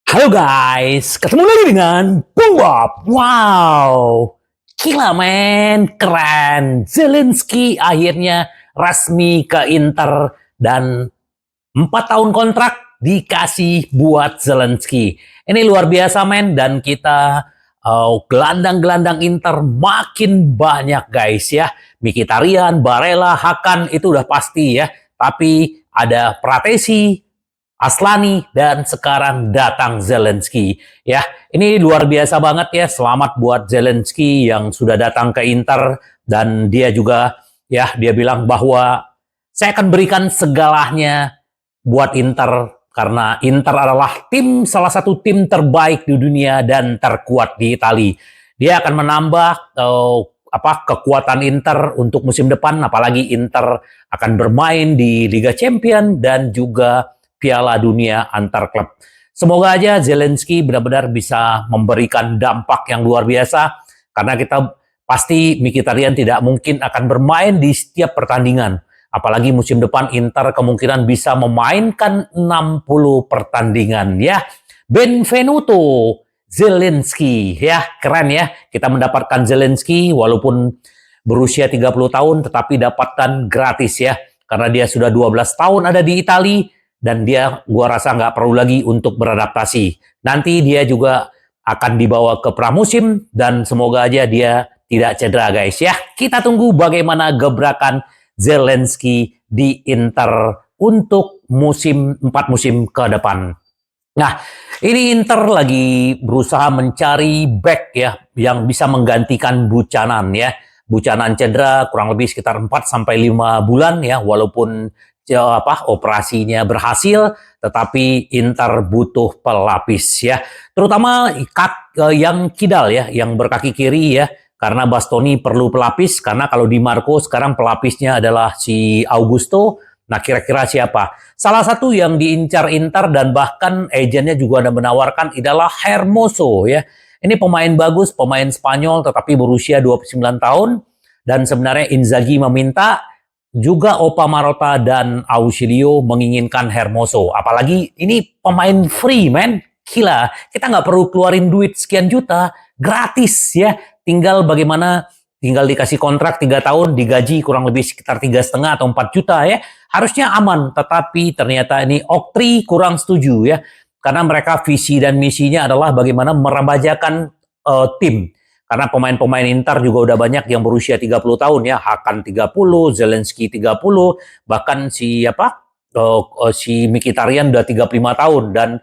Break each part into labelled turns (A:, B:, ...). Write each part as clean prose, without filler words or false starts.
A: Halo guys, ketemu lagi dengan Bung Bob. Wow, gila men, keren. Zelensky akhirnya resmi ke Inter dan 4 tahun kontrak dikasih buat Zelensky. Ini luar biasa men, dan kita gelandang-gelandang Inter makin banyak guys ya. Mkhitaryan, Barella, Hakan itu udah pasti ya. Tapi ada Pratesi, Aslani, dan sekarang datang Zelensky. Ya, ini luar biasa banget ya. Selamat buat Zelensky yang sudah datang ke Inter, dan dia juga ya dia bilang bahwa saya akan berikan segalanya buat Inter karena Inter adalah salah satu tim terbaik di dunia dan terkuat di Italia. Dia akan menambah kekuatan Inter untuk musim depan, apalagi Inter akan bermain di Liga Champions dan juga Piala Dunia antar klub. Semoga aja Zelensky benar-benar bisa memberikan dampak yang luar biasa, karena kita pasti Mkhitaryan tidak mungkin akan bermain di setiap pertandingan. Apalagi musim depan Inter kemungkinan bisa memainkan 60 pertandingan ya. Benvenuto Zelensky ya, keren ya. Kita mendapatkan Zelensky walaupun berusia 30 tahun tetapi dapatkan gratis ya. Karena dia sudah 12 tahun ada di Italia, dan dia gua rasa nggak perlu lagi untuk beradaptasi. Nanti dia juga akan dibawa ke pramusim dan semoga aja dia tidak cedera guys ya. Kita tunggu bagaimana gebrakan Zelensky di Inter untuk 4 musim ke depan. Nah, ini Inter lagi berusaha mencari back ya yang bisa menggantikan Buchanan ya. Buchanan cedera kurang lebih sekitar 4 sampai 5 bulan ya, walaupun operasinya berhasil, tetapi Inter butuh pelapis ya, terutama yang kidal ya, yang berkaki kiri ya, karena Bastoni perlu pelapis, karena kalau Di Marco sekarang pelapisnya adalah si Augusto. Nah, kira-kira siapa? Salah satu yang diincar Inter dan bahkan agennya juga ada menawarkan adalah Hermoso ya. Ini pemain bagus, pemain Spanyol tetapi berusia 29 tahun, dan sebenarnya Inzaghi meminta, juga Opa Marotta dan Ausilio menginginkan Hermoso. Apalagi ini pemain free, man. Gila, kita nggak perlu keluarin duit sekian juta, gratis ya. Tinggal dikasih kontrak 3 tahun, digaji kurang lebih sekitar 3,5 atau 4 juta ya. Harusnya aman, tetapi ternyata ini Oktri kurang setuju ya. Karena mereka visi dan misinya adalah bagaimana meremajakan tim. Karena pemain-pemain Inter juga udah banyak yang berusia 30 tahun ya. Hakan 30, Zelensky 30, bahkan si Mkhitaryan udah 35 tahun, dan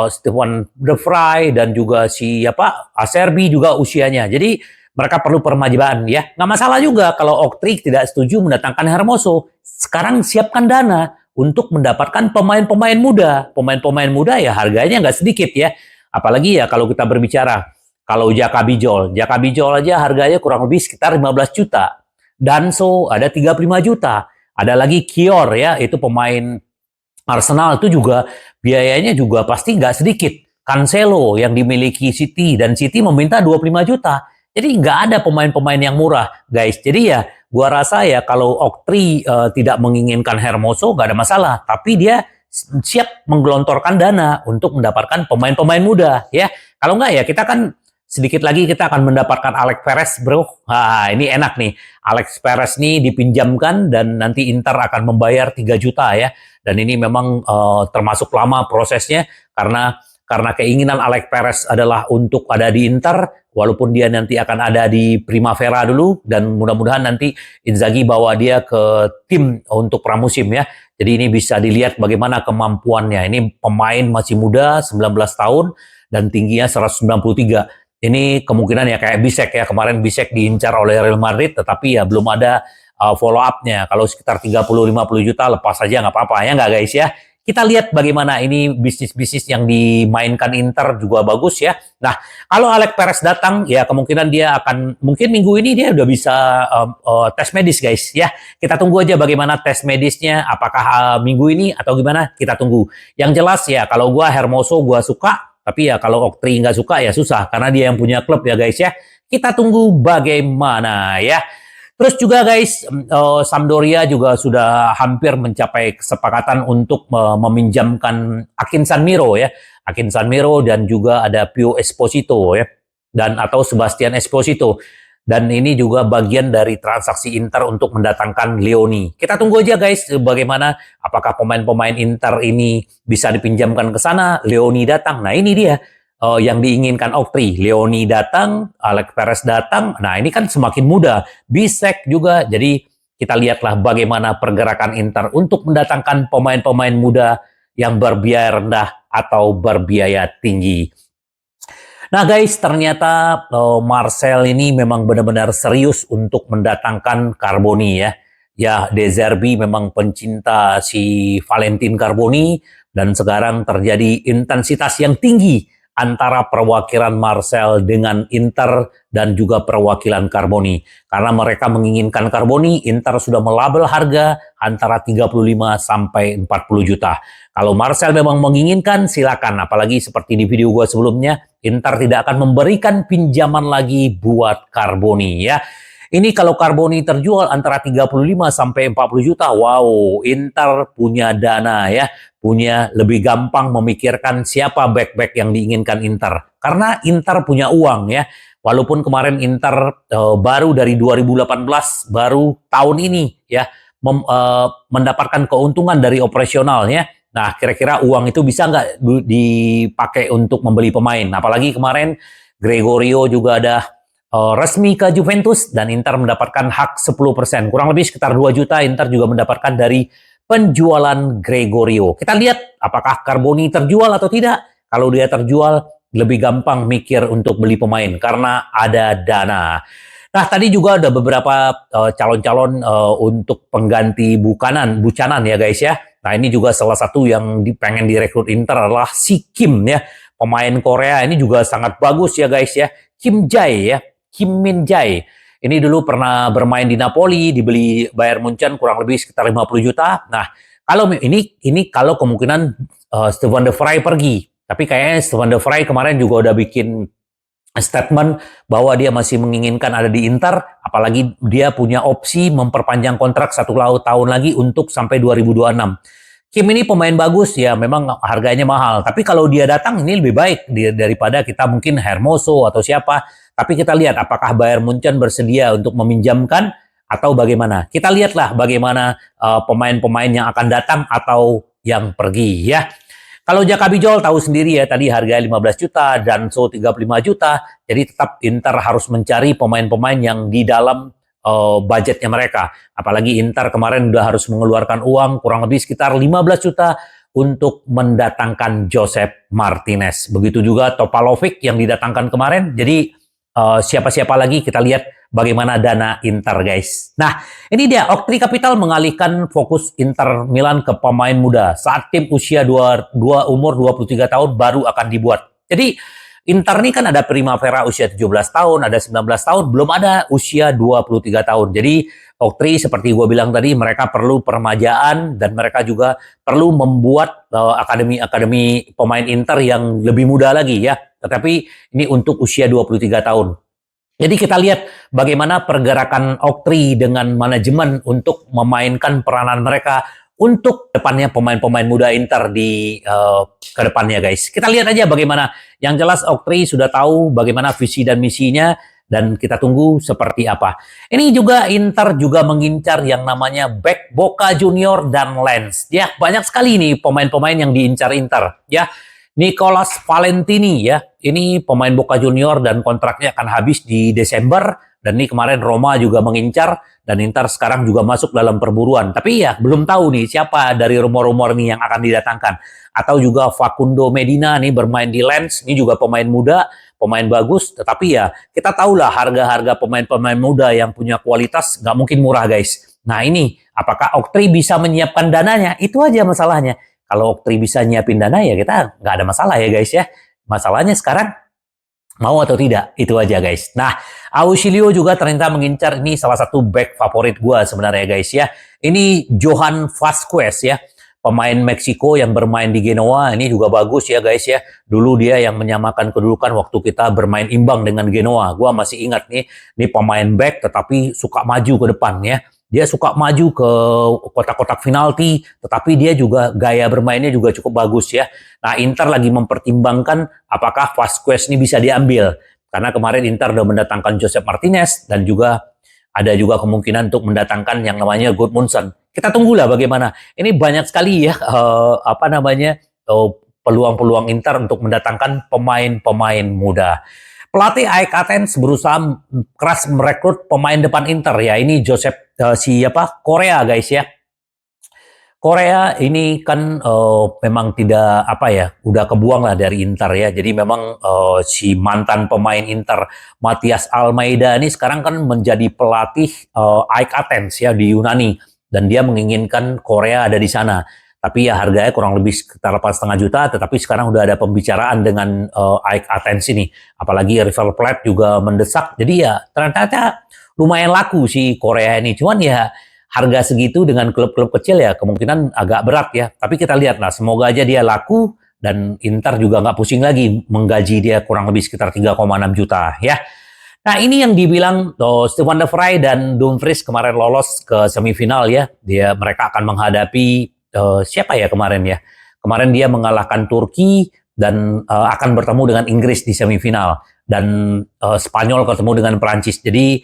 A: Stefan De Vrij dan juga si Acerbi juga usianya. Jadi mereka perlu permajaan ya. Nggak masalah juga kalau Oktri tidak setuju mendatangkan Hermoso. Sekarang siapkan dana untuk mendapatkan pemain-pemain muda. Pemain-pemain muda ya harganya nggak sedikit ya. Apalagi ya kalau kita berbicara kalau Jaka Bijol aja harganya kurang lebih sekitar 15 juta. Danso ada 35 juta. Ada lagi Kior ya, itu pemain Arsenal, itu juga biayanya juga pasti nggak sedikit. Cancelo yang dimiliki City, dan City meminta 25 juta. Jadi nggak ada pemain-pemain yang murah, guys. Jadi ya, gua rasa ya kalau Oktri tidak menginginkan Hermoso, nggak ada masalah. Tapi dia siap menggelontorkan dana untuk mendapatkan pemain-pemain muda, ya. Kalau nggak ya kita kan sedikit lagi kita akan mendapatkan Alex Perez, bro. Nah, ini enak nih. Alex Perez nih dipinjamkan dan nanti Inter akan membayar 3 juta ya. Dan ini memang termasuk lama prosesnya karena keinginan Alex Perez adalah untuk ada di Inter, walaupun dia nanti akan ada di Primavera dulu, dan mudah-mudahan nanti Inzaghi bawa dia ke tim untuk pramusim ya. Jadi ini bisa dilihat bagaimana kemampuannya. Ini pemain masih muda, 19 tahun, dan tingginya 193. Ini kemungkinan ya kayak Bisek ya. Kemarin Bisek diincar oleh Real Madrid, tetapi ya belum ada follow up-nya. Kalau sekitar 30-50 juta lepas saja nggak apa-apa ya, nggak guys ya. Kita lihat bagaimana ini bisnis-bisnis yang dimainkan Inter juga bagus ya. Nah, kalau Alex Perez datang ya kemungkinan dia akan, mungkin minggu ini dia udah bisa tes medis guys ya. Kita tunggu aja bagaimana tes medisnya, apakah minggu ini atau gimana, kita tunggu. Yang jelas ya kalau gua Hermoso gua suka. Tapi ya kalau Oktri nggak suka ya susah, karena dia yang punya klub ya guys ya. Kita tunggu bagaimana ya. Terus juga guys, Sampdoria juga sudah hampir mencapai kesepakatan untuk meminjamkan Akinson Miro ya. Akinson Miro dan juga ada Pio Esposito ya. Dan atau Sebastian Esposito. Dan ini juga bagian dari transaksi Inter untuk mendatangkan Leoni. Kita tunggu aja guys bagaimana apakah pemain-pemain Inter ini bisa dipinjamkan ke sana, Leoni datang. Nah ini dia yang diinginkan Oktri. Leoni datang, Alex Perez datang. Nah ini kan semakin mudah. Bisek juga. Jadi kita lihatlah bagaimana pergerakan Inter untuk mendatangkan pemain-pemain muda yang berbiaya rendah atau berbiaya tinggi. Nah guys, ternyata Marcel ini memang benar-benar serius untuk mendatangkan Carboni ya. Ya, De Zerbi memang pencinta si Valentin Carboni dan sekarang terjadi intensitas yang tinggi antara perwakilan Marcel dengan Inter dan juga perwakilan Carboni. Karena mereka menginginkan Carboni, Inter sudah melabel harga antara 35 sampai 40 juta. Kalau Marcel memang menginginkan, silakan. Apalagi seperti di video gue sebelumnya, Inter tidak akan memberikan pinjaman lagi buat Carboni ya. Ini kalau Carboni terjual antara 35 sampai 40 juta, wow, Inter punya dana ya, punya lebih gampang memikirkan siapa back-back yang diinginkan Inter. Karena Inter punya uang ya. Walaupun kemarin Inter baru dari 2018, baru tahun ini ya mendapatkan keuntungan dari operasionalnya. Nah, kira-kira uang itu bisa nggak dipakai untuk membeli pemain? Apalagi kemarin Gregorio juga ada resmi ke Juventus dan Inter mendapatkan hak 10%. Kurang lebih sekitar 2 juta Inter juga mendapatkan dari penjualan Gregorio. Kita lihat apakah Carboni terjual atau tidak. Kalau dia terjual, lebih gampang mikir untuk beli pemain karena ada dana. Nah, tadi juga ada beberapa calon-calon untuk pengganti Buchanan ya guys ya. Nah, ini juga salah satu yang pengen direkrut Inter adalah si Kim ya. Pemain Korea ini juga sangat bagus ya guys ya. Kim Jae ya. Kim Min Jae. Ini dulu pernah bermain di Napoli, dibeli Bayern Munchen kurang lebih sekitar 50 juta. Nah, kalau ini kalau kemungkinan Stefan de Vrij pergi. Tapi kayaknya Stefan de Vrij kemarin juga udah bikin statement bahwa dia masih menginginkan ada di Inter, apalagi dia punya opsi memperpanjang kontrak 1 tahun lagi untuk sampai 2026. Kim ini pemain bagus ya, memang harganya mahal. Tapi kalau dia datang ini lebih baik daripada kita mungkin Hermoso atau siapa. Tapi kita lihat apakah Bayern Munchen bersedia untuk meminjamkan atau bagaimana. Kita lihatlah bagaimana pemain-pemain yang akan datang atau yang pergi ya. Kalau Jakabijol tahu sendiri ya, tadi harganya 15 juta, Danso 35 juta. Jadi tetap Inter harus mencari pemain-pemain yang di dalam budgetnya mereka. Apalagi Inter kemarin udah harus mengeluarkan uang kurang lebih sekitar 15 juta untuk mendatangkan Josep Martinez. Begitu juga Topalovic yang didatangkan kemarin. Jadi siapa-siapa lagi kita lihat bagaimana dana Inter guys. Nah ini dia Oktri Capital mengalihkan fokus Inter Milan ke pemain muda saat tim usia umur 23 tahun baru akan dibuat. Jadi Inter ini kan ada Primavera usia 17 tahun, ada 19 tahun, belum ada usia 23 tahun. Jadi Oktri seperti gue bilang tadi, mereka perlu peremajaan dan mereka juga perlu membuat akademi pemain Inter yang lebih muda lagi ya. Tetapi ini untuk usia 23 tahun. Jadi kita lihat bagaimana pergerakan Oktri dengan manajemen untuk memainkan peranan mereka untuk depannya pemain-pemain muda Inter di ke depannya guys. Kita lihat aja bagaimana. Yang jelas Oktri sudah tahu bagaimana visi dan misinya dan kita tunggu seperti apa. Ini juga Inter juga mengincar yang namanya back Boca Junior dan Lens. Ya, banyak sekali nih pemain-pemain yang diincar Inter ya. Nicolas Valentini ya. Ini pemain Boca Junior dan kontraknya akan habis di Desember. Dan ini kemarin Roma juga mengincar dan Inter sekarang juga masuk dalam perburuan. Tapi ya belum tahu nih siapa dari rumor-rumor nih yang akan didatangkan. Atau juga Facundo Medina nih bermain di Lens. Ini juga pemain muda, pemain bagus. Tetapi ya kita tahulah harga-harga pemain-pemain muda yang punya kualitas nggak mungkin murah guys. Nah ini apakah Oktri bisa menyiapkan dananya? Itu aja masalahnya. Kalau Oktri bisa nyiapin dana ya kita nggak ada masalah ya guys ya. Masalahnya sekarang mau atau tidak, itu aja guys. Nah, Ausilio juga ternyata mengincar, ini salah satu back favorit gue sebenarnya guys ya. Ini Johan Vasquez ya, pemain Meksiko yang bermain di Genoa. Ini juga bagus ya guys ya. Dulu dia yang menyamakan kedudukan waktu kita bermain imbang dengan Genoa. Gua masih ingat nih, ini pemain back tetapi suka maju ke depan ya. Dia suka maju ke kotak-kotak penalti, tetapi dia juga gaya bermainnya juga cukup bagus ya. Nah, Inter lagi mempertimbangkan apakah Vasquez ini bisa diambil. Karena kemarin Inter udah mendatangkan Josep Martinez dan juga ada juga kemungkinan untuk mendatangkan yang namanya Gudmundsson. Kita tunggulah bagaimana. Ini banyak sekali ya peluang-peluang Inter untuk mendatangkan pemain-pemain muda. Pelatih AEK Athens berusaha keras merekrut pemain depan Inter ya. Ini Josep Korea guys ya. Korea ini kan memang tidak udah kebuang lah dari Inter ya. Jadi memang si mantan pemain Inter Matias Almeida ini sekarang kan menjadi pelatih AEK Athens ya di Yunani dan dia menginginkan Korea ada di sana. Tapi ya harganya kurang lebih sekitar 4,5 juta, tetapi sekarang udah ada pembicaraan dengan AEK Athens ini. Apalagi River Plate juga mendesak. Jadi ya ternyata lumayan laku si Korea ini. Cuman ya harga segitu dengan klub-klub kecil ya kemungkinan agak berat ya. Tapi kita lihat lah, semoga aja dia laku dan Inter juga nggak pusing lagi menggaji dia kurang lebih sekitar 3,6 juta ya. Nah ini yang dibilang Stefan de Vrij dan Dumfries kemarin lolos ke semifinal ya. Mereka akan menghadapi siapa ya kemarin ya. Kemarin dia mengalahkan Turki dan akan bertemu dengan Inggris di semifinal. Dan Spanyol ketemu dengan Prancis. Jadi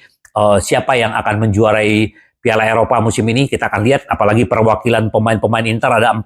A: siapa yang akan menjuarai Piala Eropa musim ini kita akan lihat, apalagi perwakilan pemain-pemain Inter ada 4,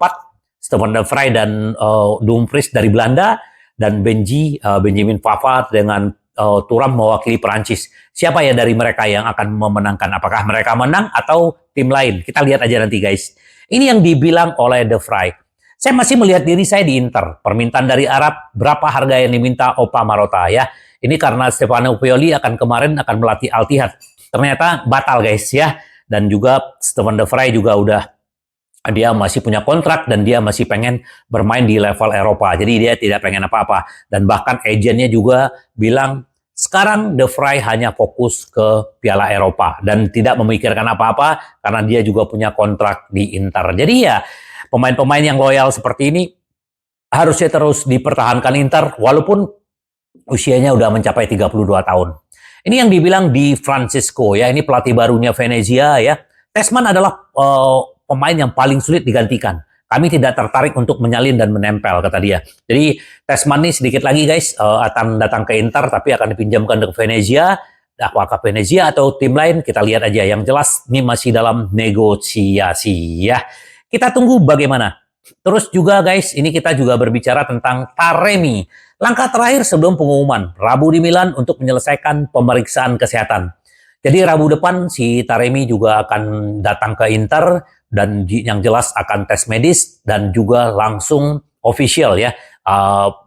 A: Stefan de Vrij dan Dumfries dari Belanda, dan Benjamin Pavard dengan Thuram mewakili Perancis. Siapa ya dari mereka yang akan memenangkan? Apakah mereka menang atau tim lain? Kita lihat aja nanti guys. Ini yang dibilang oleh de Vrij. Saya masih melihat diri saya di Inter. Permintaan dari Arab, berapa harga yang diminta Opa Marotta ya. Ini karena Stefano Pioli kemarin akan melatih Al Ittihad. Ternyata batal guys ya. Dan juga Stefan de Vrij juga dia masih punya kontrak dan dia masih pengen bermain di level Eropa. Jadi dia tidak pengen apa-apa. Dan bahkan agennya juga bilang sekarang de Vrij hanya fokus ke Piala Eropa dan tidak memikirkan apa-apa karena dia juga punya kontrak di Inter. Jadi ya pemain-pemain yang loyal seperti ini harusnya terus dipertahankan Inter walaupun usianya udah mencapai 32 tahun. Ini yang dibilang Di Francesco ya, ini pelatih barunya Venezia ya. Tessmann adalah pemain yang paling sulit digantikan. Kami tidak tertarik untuk menyalin dan menempel, kata dia. Jadi Tessmann ini sedikit lagi guys akan datang ke Inter tapi akan dipinjamkan ke Venezia. Apakah Venezia atau tim lain kita lihat aja. Yang jelas ini masih dalam negosiasi ya. Kita tunggu bagaimana. Terus juga guys, ini kita juga berbicara tentang Taremi. Langkah terakhir sebelum pengumuman, Rabu di Milan untuk menyelesaikan pemeriksaan kesehatan. Jadi Rabu depan si Taremi juga akan datang ke Inter dan yang jelas akan tes medis dan juga langsung official ya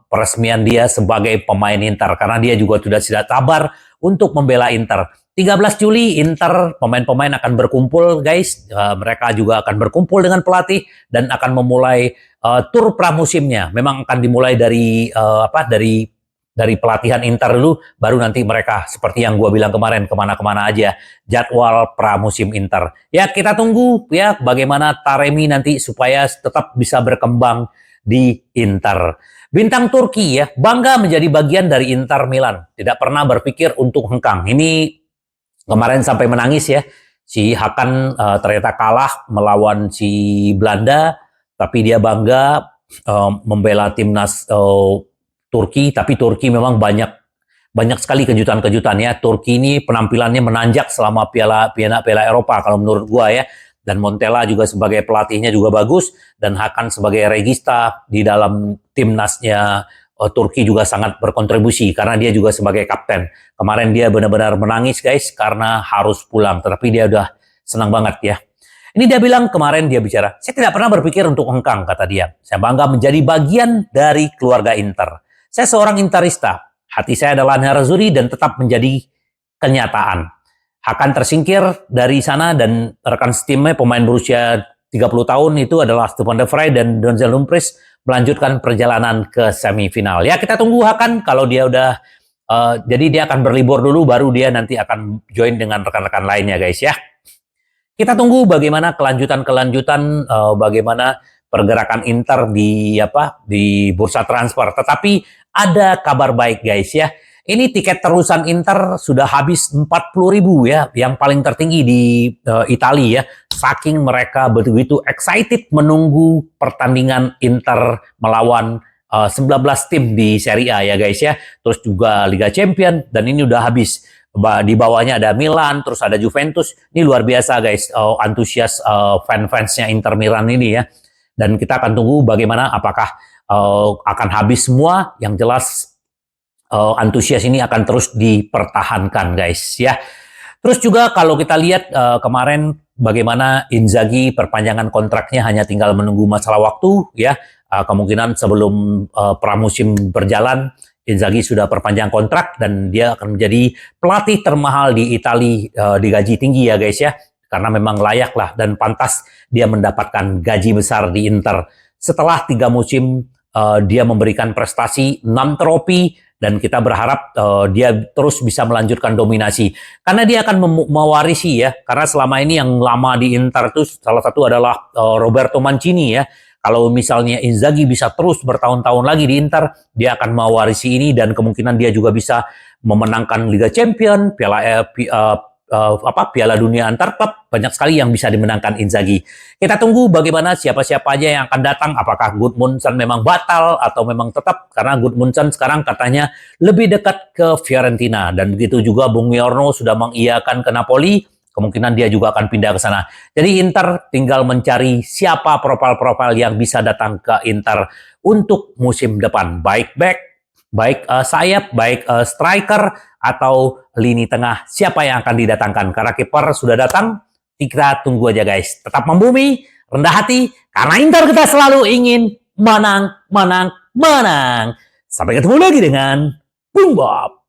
A: peresmian dia sebagai pemain Inter karena dia juga sudah tidak sabar untuk membela Inter. 13 Juli Inter pemain-pemain akan berkumpul guys, mereka juga akan berkumpul dengan pelatih dan akan memulai tur pramusimnya. Memang akan dimulai dari dari pelatihan Inter dulu, baru nanti mereka seperti yang gue bilang kemarin kemana-kemana aja jadwal pramusim Inter. Ya kita tunggu ya bagaimana Taremi nanti supaya tetap bisa berkembang di Inter. Bintang Turki ya bangga menjadi bagian dari Inter Milan, tidak pernah berpikir untuk hengkang. Ini kemarin sampai menangis ya. Si Hakan ternyata kalah melawan si Belanda, tapi dia bangga membela timnas Turki. Tapi Turki memang banyak sekali kejutan-kejutan ya. Turki ini penampilannya menanjak selama Piala Eropa kalau menurut gua ya. Dan Montella juga sebagai pelatihnya juga bagus dan Hakan sebagai regista di dalam timnasnya Turki juga sangat berkontribusi karena dia juga sebagai kapten. Kemarin dia benar-benar menangis guys karena harus pulang, tetapi dia udah senang banget ya. Ini dia bilang kemarin dia bicara, saya tidak pernah berpikir untuk hengkang, kata dia. Saya bangga menjadi bagian dari keluarga Inter. Saya seorang Interista, hati saya adalah nerazzurri dan tetap menjadi kenyataan. Hakan tersingkir dari sana dan rekan setimnya pemain berusia 30 tahun itu adalah Stefan de Vrij dan Denzel Dumfries melanjutkan perjalanan ke semifinal. Ya kita tunggu Hakan kalau dia udah jadi dia akan berlibur dulu baru dia nanti akan join dengan rekan-rekan lainnya guys ya. Kita tunggu bagaimana kelanjutan bagaimana pergerakan Inter di bursa transfer. Tetapi ada kabar baik guys ya. Ini tiket terusan Inter sudah habis 40.000 ya, yang paling tertinggi di Italia ya. Saking mereka begitu excited menunggu pertandingan Inter melawan 19 tim di Serie A ya guys ya. Terus juga Liga Champion, dan ini udah habis. Di bawahnya ada Milan, terus ada Juventus. Ini luar biasa guys, antusias fans-fansnya Inter Milan ini ya. Dan kita akan tunggu bagaimana, apakah akan habis semua. Yang jelas antusias ini akan terus dipertahankan guys ya. Terus juga kalau kita lihat kemarin bagaimana Inzaghi perpanjangan kontraknya hanya tinggal menunggu masalah waktu ya. Kemungkinan sebelum pramusim berjalan Inzaghi sudah perpanjang kontrak dan dia akan menjadi pelatih termahal di Italia, digaji tinggi ya guys ya. Karena memang layak lah dan pantas dia mendapatkan gaji besar di Inter. Setelah 3 musim dia memberikan prestasi 6 trofi, dan kita berharap dia terus bisa melanjutkan dominasi. Karena dia akan mewarisi ya, karena selama ini yang lama di Inter itu salah satu adalah Roberto Mancini ya. Kalau misalnya Inzaghi bisa terus bertahun-tahun lagi di Inter, dia akan mewarisi ini dan kemungkinan dia juga bisa memenangkan Liga Champion, Piala Dunia antar klub, banyak sekali yang bisa dimenangkan Inzaghi. Kita tunggu bagaimana siapa-siapa aja yang akan datang, apakah Gudmundsson memang batal atau memang tetap, karena Gudmundsson sekarang katanya lebih dekat ke Fiorentina, dan begitu juga Bung Yorno sudah mengiyakan ke Napoli, kemungkinan dia juga akan pindah ke sana. Jadi Inter tinggal mencari siapa profil-profil yang bisa datang ke Inter untuk musim depan, baik back, baik sayap, baik striker, atau lini tengah, siapa yang akan didatangkan. Karena kiper sudah datang, kita tunggu aja guys. Tetap membumi, rendah hati, karena Inter kita selalu ingin menang, menang, menang. Sampai ketemu lagi dengan Boom Bob.